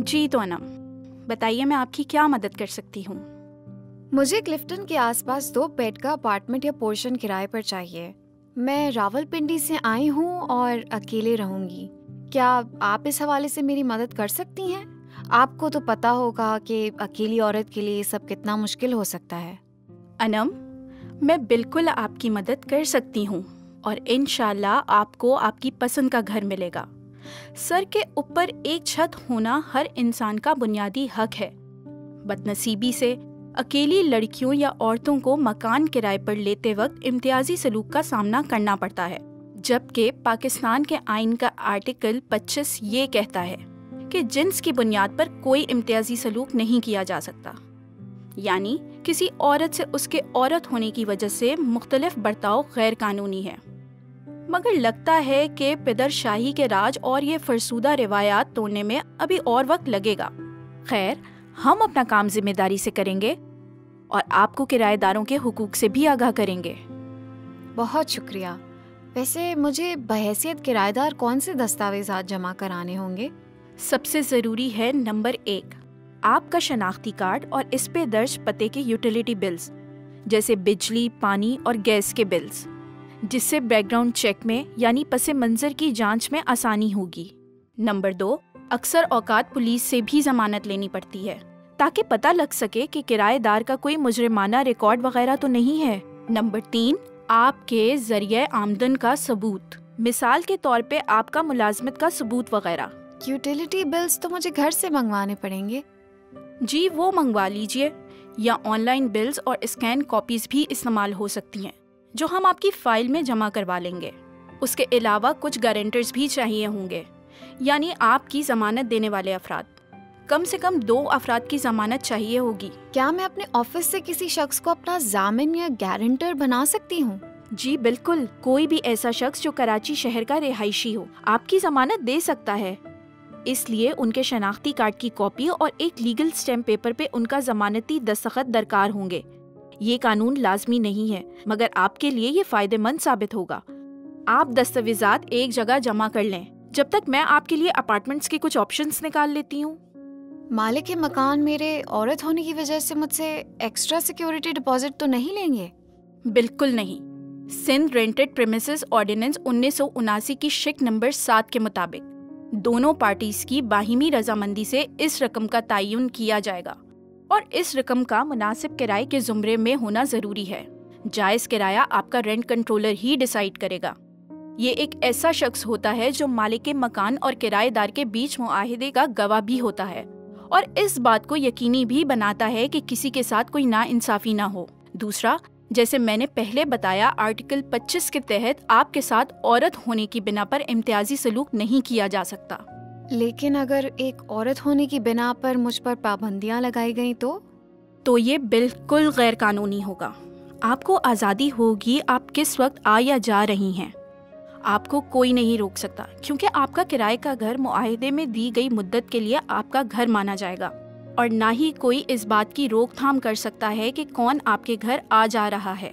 جی تو انم، بتائیے میں آپ کی کیا مدد کر سکتی ہوں؟ مجھے کلفٹن کے آس پاس 2 بیڈ کا اپارٹمنٹ یا پورشن کرائے پر چاہیے۔ میں راولپنڈی سے آئی ہوں اور اکیلے رہوں گی۔ کیا آپ اس حوالے سے میری مدد کر سکتی ہیں؟ آپ کو تو پتہ ہوگا کہ اکیلی عورت کے لیے یہ سب کتنا مشکل ہو سکتا ہے۔ انم، میں بالکل آپ کی مدد کر سکتی ہوں اور انشاءاللہ آپ کو آپ کی پسند کا گھر ملے گا۔ سر کے اوپر ایک چھت ہونا ہر انسان کا بنیادی حق ہے۔ بدنصیبی سے اکیلی لڑکیوں یا عورتوں کو مکان کرائے پر لیتے وقت امتیازی سلوک کا سامنا کرنا پڑتا ہے، جبکہ پاکستان کے آئین کا آرٹیکل 25 یہ کہتا ہے کہ جنس کی بنیاد پر کوئی امتیازی سلوک نہیں کیا جا سکتا، یعنی کسی عورت سے اس کے عورت ہونے کی وجہ سے مختلف برتاؤ غیر قانونی ہے۔ مگر لگتا ہے کہ پدر شاہی کے راج اور یہ فرسودہ روایات توڑنے میں ابھی اور وقت لگے گا۔ خیر، ہم اپنا کام ذمہ داری سے کریں گے اور آپ کو کرایہ داروں کے حقوق سے بھی آگاہ کریں گے۔ بہت شکریہ۔ ویسے مجھے بحیثیت کرایہ دار کون سے دستاویزات جمع کرانے ہوں گے؟ سب سے ضروری ہے نمبر 1، آپ کا شناختی کارڈ اور اس پہ درج پتے کے یوٹیلیٹی بلز، جیسے بجلی، پانی اور گیس کے بلز، جس سے بیک گراؤنڈ چیک میں یعنی پس منظر کی جانچ میں آسانی ہوگی۔ نمبر 2، اکثر اوقات پولیس سے بھی ضمانت لینی پڑتی ہے تاکہ پتہ لگ سکے کہ کرایہ دار کا کوئی مجرمانہ ریکارڈ وغیرہ تو نہیں ہے۔ نمبر 3، آپ کے ذریعہ آمدن کا ثبوت، مثال کے طور پہ آپ کا ملازمت کا ثبوت وغیرہ۔ یوٹیلیٹی بلز تو مجھے گھر سے منگوانے پڑیں گے؟ جی، وہ منگوا لیجئے، یا آن لائن بلز اور اسکین کاپیز بھی استعمال ہو سکتی ہیں جو ہم آپ کی فائل میں جمع کروا لیں گے۔ اس کے علاوہ کچھ گارنٹرز بھی چاہیے ہوں گے، یعنی آپ کی ضمانت دینے والے افراد۔ کم سے کم 2 افراد کی ضمانت چاہیے ہوگی۔ کیا میں اپنے آفس سے کسی شخص کو اپنا ضامن یا گارنٹر بنا سکتی ہوں؟ جی بالکل، کوئی بھی ایسا شخص جو کراچی شہر کا رہائشی ہو آپ کی ضمانت دے سکتا ہے۔ اس لیے ان کے شناختی کارڈ کی کاپی اور ایک لیگل اسٹیمپ پیپر پہ ان کا ضمانتی دستخط درکار ہوں گے۔ یہ قانون لازمی نہیں ہے، مگر آپ کے لیے یہ فائدہ مند ثابت ہوگا۔ آپ دستاویزات ایک جگہ جمع کر لیں جب تک میں آپ کے لیے اپارٹمنٹس کے کچھ آپشنز نکال لیتی ہوں۔ مالک مکان میرے عورت ہونے کی وجہ سے مجھ سے ایکسٹرا سیکیورٹی ڈپازٹ تو نہیں لیں گے؟ بالکل نہیں۔ سندھ رینٹڈ پریمیسز آرڈیننس 1979 کی شک نمبر 7 کے مطابق دونوں پارٹیز کی باہمی رضامندی سے اس رقم کا تعین کیا جائے گا اور اس رقم کا مناسب کرائے کے زمرے میں ہونا ضروری ہے۔ جائز کرایہ آپ کا رینٹ کنٹرولر ہی ڈیسائیڈ کرے گا۔ یہ ایک ایسا شخص ہوتا ہے جو مالک مکان اور کرایہ دار کے بیچ معاہدے کا گواہ بھی ہوتا ہے اور اس بات کو یقینی بھی بناتا ہے کہ کسی کے ساتھ کوئی ناانصافی نہ ہو۔ دوسرا، جیسے میں نے پہلے بتایا، آرٹیکل 25 کے تحت آپ کے ساتھ عورت ہونے کی بنا پر امتیازی سلوک نہیں کیا جا سکتا۔ لیکن اگر ایک عورت ہونے کی بنا پر مجھ پر پابندیاں لگائی گئیں تو یہ بالکل غیر قانونی ہوگا۔ آپ کو آزادی ہوگی آپ کس وقت آ یا جا رہی ہیں۔ آپ کو کوئی نہیں روک سکتا کیونکہ آپ کا کرائے کا گھر معاہدے میں دی گئی مدت کے لیے آپ کا گھر مانا جائے گا، اور نہ ہی کوئی اس بات کی روک تھام کر سکتا ہے کہ کون آپ کے گھر آ جا رہا ہے۔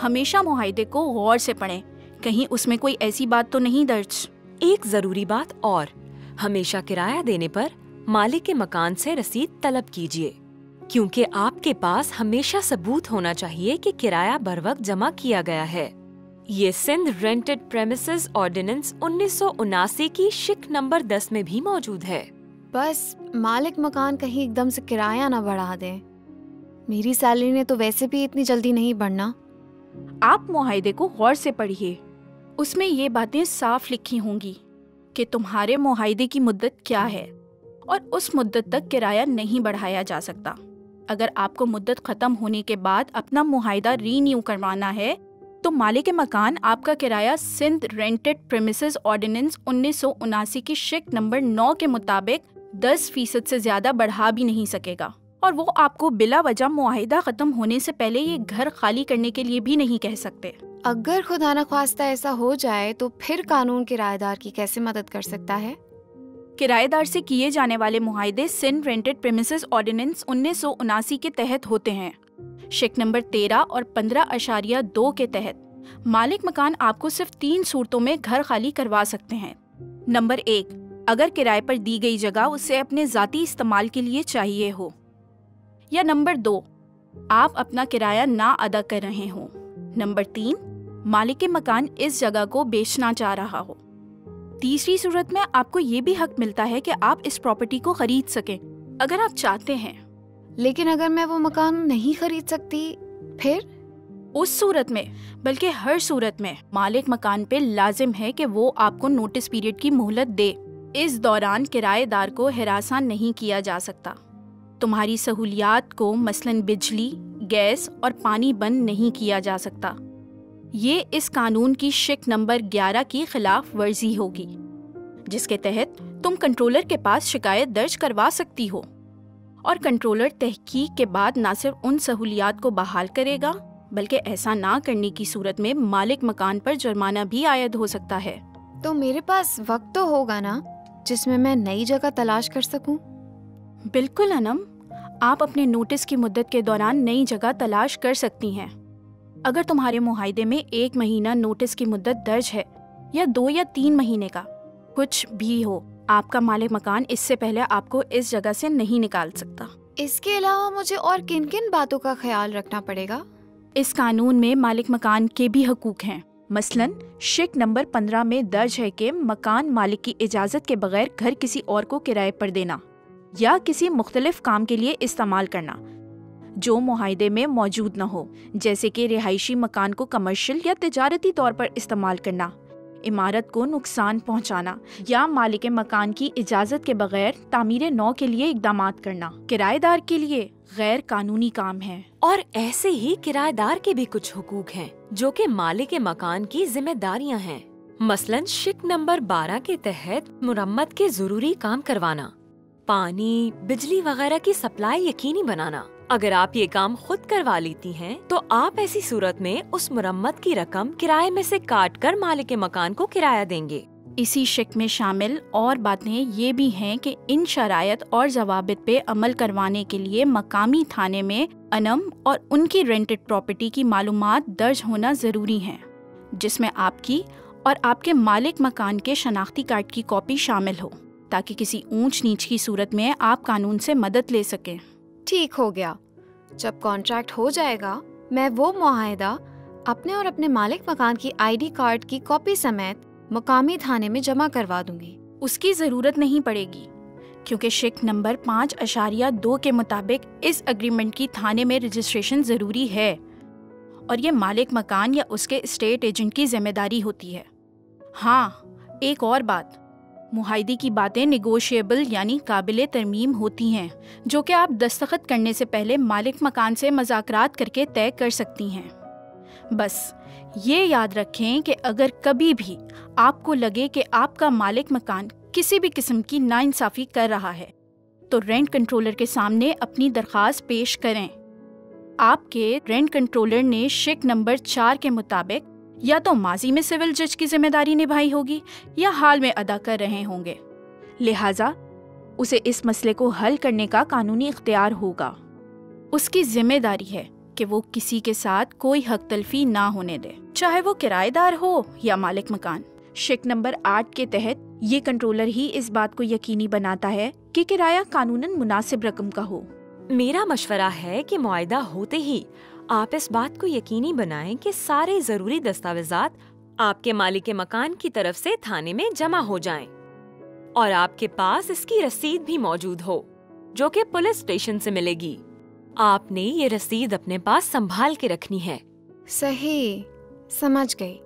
ہمیشہ معاہدے کو غور سے پڑھیں، کہیں اس میں کوئی ایسی بات تو نہیں درج۔ ایک ضروری بات اور، ہمیشہ کرایہ دینے پر مالک کے مکان سے رسید طلب کیجیے، کیونکہ آپ کے پاس ہمیشہ ثبوت ہونا چاہیے کہ کرایہ بروقت جمع کیا گیا ہے۔ یہ سندھ رینٹڈ پریمیسز آرڈیننس 1979 کی شک نمبر 10 میں بھی موجود ہے۔ بس مالک مکان کہیں ایک دم سے کرایہ نہ بڑھا دیں، میری سیلری نے تو ویسے بھی اتنی جلدی نہیں بڑھنا۔ آپ معاہدے کو غور سے پڑھیے، اس میں یہ باتیں صاف لکھی ہوں گی کہ تمہارے معاہدے کی مدت کیا ہے اور اس مدت تک کرایہ نہیں بڑھایا جا سکتا۔ اگر آپ کو مدت ختم ہونے کے بعد اپنا معاہدہ رینیو کروانا ہے تو مالک مکان آپ کا کرایہ سندھ رینٹڈ پریمیسز آرڈیننس 1979 کی شک نمبر 9 کے مطابق 10% سے زیادہ بڑھا بھی نہیں سکے گا، اور وہ آپ کو بلا وجہ معاہدہ ختم ہونے سے پہلے یہ گھر خالی کرنے کے لیے بھی نہیں کہہ سکتے۔ اگر خدا نخواستہ ایسا ہو جائے تو پھر قانون کرایہ دار کی کیسے مدد کر سکتا ہے؟ کرایہ دار سے کیے جانے والے معاہدے سندھ رینٹڈ پریمیسز آرڈیننس 1979 کے تحت ہوتے ہیں۔ شک نمبر 13 اور 15.2 کے تحت مالک مکان آپ کو صرف 3 صورتوں میں گھر خالی کروا سکتے ہیں۔ نمبر 1، اگر کرائے پر دی گئی جگہ اسے اپنے ذاتی استعمال کے لیے چاہیے ہو. یا نمبر 2، آپ اپنا کرایہ نہ ادا کر رہے ہوں. نمبر 3، مالک مکان اس جگہ کو بیچنا چاہ رہا ہو. تیسری صورت میں آپ کو یہ بھی حق ملتا ہے کہ آپ اس پراپرٹی کو خرید سکیں اگر آپ چاہتے ہیں. لیکن اگر میں وہ مکان نہیں خرید سکتی پھر؟ اس صورت میں بلکہ ہر صورت میں مالک مکان پہ لازم ہے کہ وہ آپ کو نوٹس پیریڈ کی مہلت دے. اس دوران کرایہ دار کو ہراساں نہیں کیا جا سکتا. تمہاری سہولیات کو مثلاً بجلی، گیس اور پانی بند نہیں کیا جا سکتا. یہ اس قانون کی شق نمبر 11 کی خلاف ورزی ہوگی، جس کے تحت تم کنٹرولر کے پاس شکایت درج کروا سکتی ہو، اور کنٹرولر تحقیق کے بعد نہ صرف ان سہولیات کو بحال کرے گا بلکہ ایسا نہ کرنے کی صورت میں مالک مکان پر جرمانہ بھی عائد ہو سکتا ہے. تو میرے پاس وقت تو ہوگا نا جس میں نئی جگہ تلاش کر سکوں؟ بالکل انم، آپ اپنے نوٹس کی مدت کے دوران نئی جگہ تلاش کر سکتی ہیں. اگر تمہارے معاہدے میں 1 مہینہ نوٹس کی مدت درج ہے یا 2 یا 3 مہینے کا، کچھ بھی ہو، آپ کا مالک مکان اس سے پہلے آپ کو اس جگہ سے نہیں نکال سکتا. اس کے علاوہ مجھے اور کن کن باتوں کا خیال رکھنا پڑے گا؟ اس قانون میں مالک مکان کے بھی حقوق ہیں. مثلاً شق نمبر 15 میں درج ہے کہ مکان مالک کی اجازت کے بغیر گھر کسی اور کو کرائے پر دینا یا کسی مختلف کام کے لیے استعمال کرنا جو معاہدے میں موجود نہ ہو، جیسے کہ رہائشی مکان کو کمرشل یا تجارتی طور پر استعمال کرنا، عمارت کو نقصان پہنچانا یا مالک مکان کی اجازت کے بغیر تعمیر نو کے لیے اقدامات کرنا کرایہ دار کے لیے غیر قانونی کام ہے. اور ایسے ہی کرایہ دار کے بھی کچھ حقوق ہیں جو کہ مالک مکان کی ذمہ داریاں ہیں. مثلاً شق نمبر 12 کے تحت مرمت کے ضروری کام کروانا، پانی، بجلی وغیرہ کی سپلائی یقینی بنانا. اگر آپ یہ کام خود کروا لیتی ہیں تو آپ ایسی صورت میں اس مرمت کی رقم کرائے میں سے کاٹ کر مالک مکان کو کرایہ دیں گے. اسی شق میں شامل اور باتیں یہ بھی ہیں کہ ان شرائط اور ضوابط پہ عمل کروانے کے لیے مقامی تھانے میں انم اور ان کی رینٹڈ پراپرٹی کی معلومات درج ہونا ضروری ہیں، جس میں آپ کی اور آپ کے مالک مکان کے شناختی کارڈ کی کاپی شامل ہو، تاکہ کسی اونچ نیچ کی صورت میں آپ قانون سے مدد لے سکیں. ٹھیک ہو گیا. جب کانٹریکٹ ہو جائے گا میں وہ معاہدہ اپنے اور اپنے مالک مکان کی ID کارڈ کی کاپی سمیت مقامی تھانے میں جمع کروا دوں گی. اس کی ضرورت نہیں پڑے گی کیونکہ شق نمبر 5.2 کے مطابق اس اگریمنٹ کی تھانے میں رجسٹریشن ضروری ہے اور یہ مالک مکان یا اس کے اسٹیٹ ایجنٹ کی ذمہ داری ہوتی ہے. ہاں، ایک اور بات، معاہدے کی باتیں نیگوشیبل یعنی قابل ترمیم ہوتی ہیں، جو کہ آپ دستخط کرنے سے پہلے مالک مکان سے مذاکرات کر کے طے کر سکتی ہیں. بس یہ یاد رکھیں کہ اگر کبھی بھی آپ کو لگے کہ آپ کا مالک مکان کسی بھی قسم کی ناانصافی کر رہا ہے تو رینٹ کنٹرولر کے سامنے اپنی درخواست پیش کریں. آپ کے رینٹ کنٹرولر نے شق نمبر 4 کے مطابق یا تو ماضی میں سول جج کی ذمہ داری نبھائی ہوگی یا حال میں ادا کر رہے ہوں گے، لہٰذا اسے اس مسئلے کو حل کرنے کا قانونی اختیار ہوگا. اس کی ذمہ داری ہے کہ وہ کسی کے ساتھ کوئی حق تلفی نہ ہونے دے، چاہے وہ کرایہ دار ہو یا مالک مکان. شق نمبر 8 کے تحت یہ کنٹرولر ہی اس بات کو یقینی بناتا ہے کہ کرایہ قانوناً مناسب رقم کا ہو. میرا مشورہ ہے کہ معاہدہ ہوتے ہی آپ اس بات کو یقینی بنائیں کہ سارے ضروری دستاویزات آپ کے مالک مکان کی طرف سے تھانے میں جمع ہو جائیں اور آپ کے پاس اس کی رسید بھی موجود ہو جو کہ پولیس اسٹیشن سے ملے گی. آپ نے یہ رسید اپنے پاس سنبھال کے رکھنی ہے. صحیح، سمجھ گئی.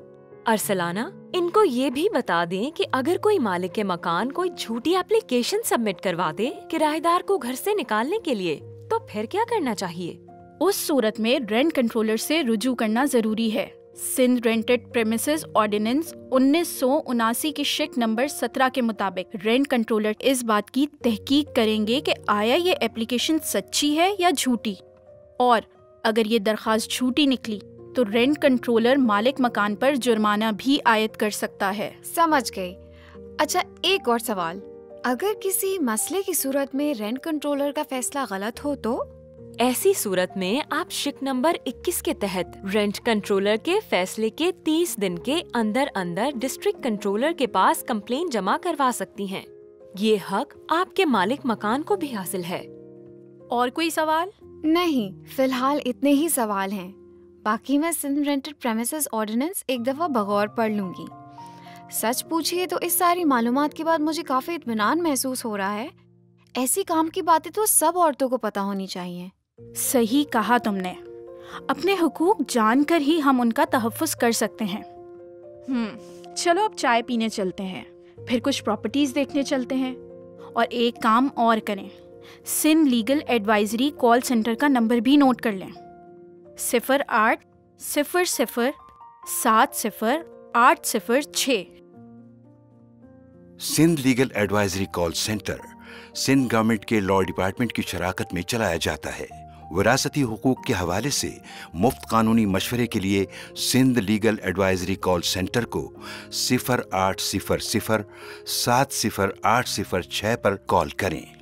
ارسلانہ، ان کو یہ بھی بتا دیں کہ اگر کوئی مالک مکان کوئی جھوٹی اپلیکیشن سبمٹ کروا دے کرایہ دار کو گھر سے نکالنے کے لیے تو پھر کیا کرنا چاہیے؟ اس صورت میں رینٹ کنٹرولر سے رجوع کرنا ضروری ہے. سندھ رینٹڈ پریمیسز آرڈیننس 1979 کی شق نمبر 17 کے مطابق رینٹ کنٹرولر اس بات کی تحقیق کریں گے کہ آیا یہ اپلیکیشن سچی ہے یا جھوٹی، اور اگر یہ درخواست جھوٹی نکلی تو رینٹ کنٹرولر مالک مکان پر جرمانہ بھی عائد کر سکتا ہے. سمجھ گئی. اچھا، ایک اور سوال، اگر کسی مسئلے کی صورت میں رینٹ کنٹرولر کا فیصلہ غلط ہو تو؟ ایسی صورت میں آپ شق نمبر 21 کے تحت رینٹ کنٹرولر کے فیصلے کے 30 دن کے اندر ڈسٹرکٹ کنٹرولر کے پاس کمپلین جمع کروا سکتی ہیں. یہ حق آپ کے مالک مکان کو بھی حاصل ہے۔ اور کوئی سوال؟ نہیں، فی الحال اتنے ہی سوال ہیں، باقی میں سندھ رینٹڈ پریمیسز آرڈیننس ایک دفعہ بغور پڑھ لوں گی۔ سچ پوچھیے تو اس ساری معلومات کے بعد مجھے کافی اطمینان محسوس ہو رہا ہے۔ ایسی کام کی باتیں تو سب عورتوں کو پتہ ہونی چاہیے۔ صحیح کہا تم نے، اپنے حقوق جان کر ہی ہم ان کا تحفظ کر سکتے ہیں۔ چلو اب چائے پینے چلتے ہیں، پھر کچھ پراپرٹیز دیکھنے چلتے ہیں، اور ایک کام اور کریں، Sindh legal advisory call centre کا نمبر بھی نوٹ کر لیں، 0800-70806۔ Sindh legal advisory call centre Sindh government کے لاء ڈپارٹمنٹ کی شراکت میں چلایا جاتا ہے۔ وراثتی حقوق کے حوالے سے مفت قانونی مشورے کے لیے Sindh legal advisory call centre کو 0800-70806 پر کال کریں۔